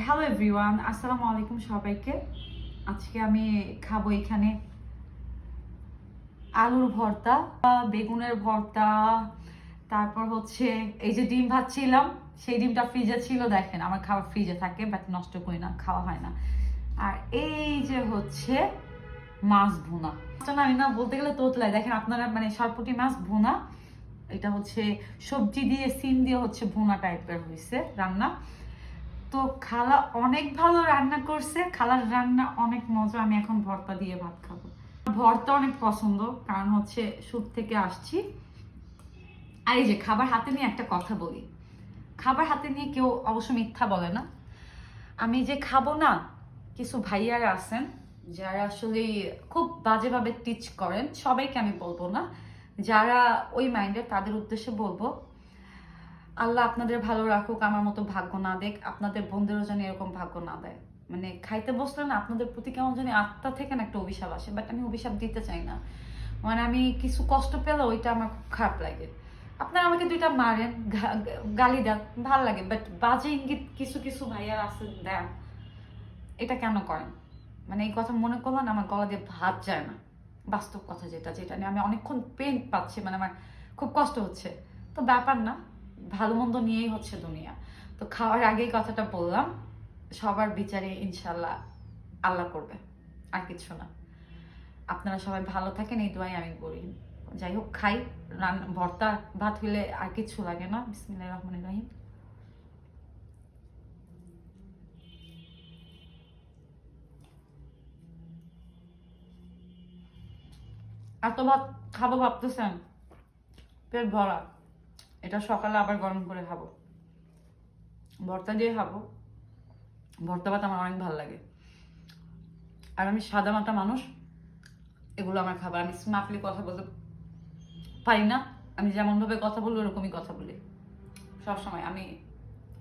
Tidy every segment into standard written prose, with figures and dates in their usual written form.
Hello everyone, আসসালামু আলাইকুম সবাইকে। আজকে আমি খাবো এখানে আলুর ভর্তা, বেগুনের ভর্তা, তারপর হচ্ছে এই যে ডিম ভাজছিলাম, সেই ডিমটা ফ্রিজে ছিল। দেখেন আমার খাবার ফ্রিজে থাকে, বাট নষ্ট করি না, খাওয়া হয় না। আর এই যে হচ্ছে মাছ ভুনা, আমি না বলতে গেলে তোতলাই। দেখেন আপনারা, মানে সরপুঁটি মাছ ভুনা, এটা হচ্ছে সবজি দিয়ে, সিম দিয়ে হচ্ছে ভুনা টাইপের হয়েছে রান্না। তো খালা অনেক ভালো রান্না করছে, খালার রান্না অনেক মজা। আমি এখন ভর্তা দিয়ে ভাত খাবো। ভর্তা অনেক পছন্দ, কারণ হচ্ছে শুট থেকে আসছি। আর এই যে খাবার হাতে নিয়ে একটা কথা বলি, খাবার হাতে নিয়ে কেউ অবশ্য মিথ্যা বলে না। আমি যে খাবো না, কিছু ভাইয়ারা আছেন যারা আসলে খুব বাজেভাবে টিচ করেন, সবাইকে আমি বলবো না, যারা ওই মাইন্ডের তাদের উদ্দেশ্যে বলবো, আল্লাহ আপনাদের ভালো রাখুক, আমার মতো ভাগ্য না দেখ, আপনাদের বোনদেরও যেন এরকম ভাগ্য না দেয়। মানে খাইতে বসলে না আপনাদের প্রতি কেমন জানি আত্মা থেকে না একটা অভিশাপ আসে, বাট আমি অভিশাপ দিতে চাই না। মানে আমি কিছু কষ্ট পেলে ওইটা আমার খুব খারাপ লাগে। আপনারা আমাকে দুইটা মারেন, গালি দেন, ভাল লাগে, বাট বাজে ইঙ্গিত কিছু কিছু ভাইয়ার আছে দেন, এটা কেন করেন? মানে এই কথা মনে করলেন আমার গলা দিয়ে ভাত যায় না। বাস্তব কথা যেটা, যেটা নিয়ে আমি অনেকক্ষণ পেন পাচ্ছি, মানে আমার খুব কষ্ট হচ্ছে। তো ব্যাপার না, ভালো মন্দ নিয়েই হচ্ছে দুনিয়া। তো খাওয়ার আগেই কথাটা বললাম, সবার বিচারে ইনশাল্লাহ আল্লাহ করবে, আর কিছু না। আপনারা সবাই ভালো থাকেন, এই দোয়াই আমি করি। যাই হোক, খাই। ভর্তা ভাত হইলে আর কিছু লাগে না। বিসমিল্লাহির রহমানির রহিম। এত ভাত খাবো ভাবতেছেন? পেট ভরা। এটা সকালে আবার গরম করে খাবো, ভর্তা দিয়ে খাবো। ভর্তা ভাত আমার অনেক ভালো লাগে, আর আমি সাদা মাটা মানুষ, এগুলো আমার খাবার। আমি স্মার্টলি কথা বলতে পারি না, আমি যেমন ভাবে কথা বলি ওরকমই কথা বলি সবসময়। আমি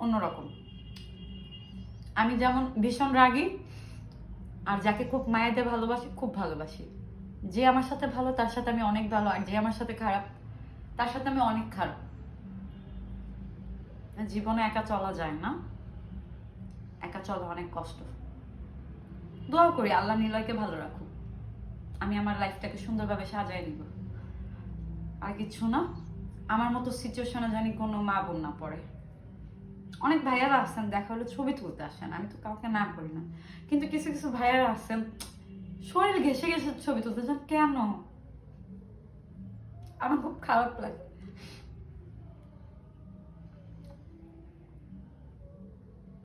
অন্যরকম। আমি যেমন ভীষণ রাগী, আর যাকে খুব মায়া দিয়ে ভালোবাসি, খুব ভালোবাসি। যে আমার সাথে ভালো তার সাথে আমি অনেক ভালো, আর যে আমার সাথে খারাপ তার সাথে আমি অনেক খারাপ। জীবনে একা চলা যায় না, একা চলা অনেক কষ্ট। দোয়া করি আল্লাহ নিলয়কে ভালো রাখুক, আমি আমার লাইফটাকে সুন্দরভাবে সাজায় দিব, আর কিছু না। আমার মতো সিচুয়েশনে জানি কোনো মা বোন না পড়ে। অনেক ভাইয়ারা আছেন দেখা হলে ছবি তুলতে আসেন, আমি তো কাউকে না করি না, কিন্তু কিছু কিছু ভাইয়ারা আছেন শরীর ঘেসে ঘেসে ছবি তুলতে চান, কেন? আমার খুব খারাপ লাগে।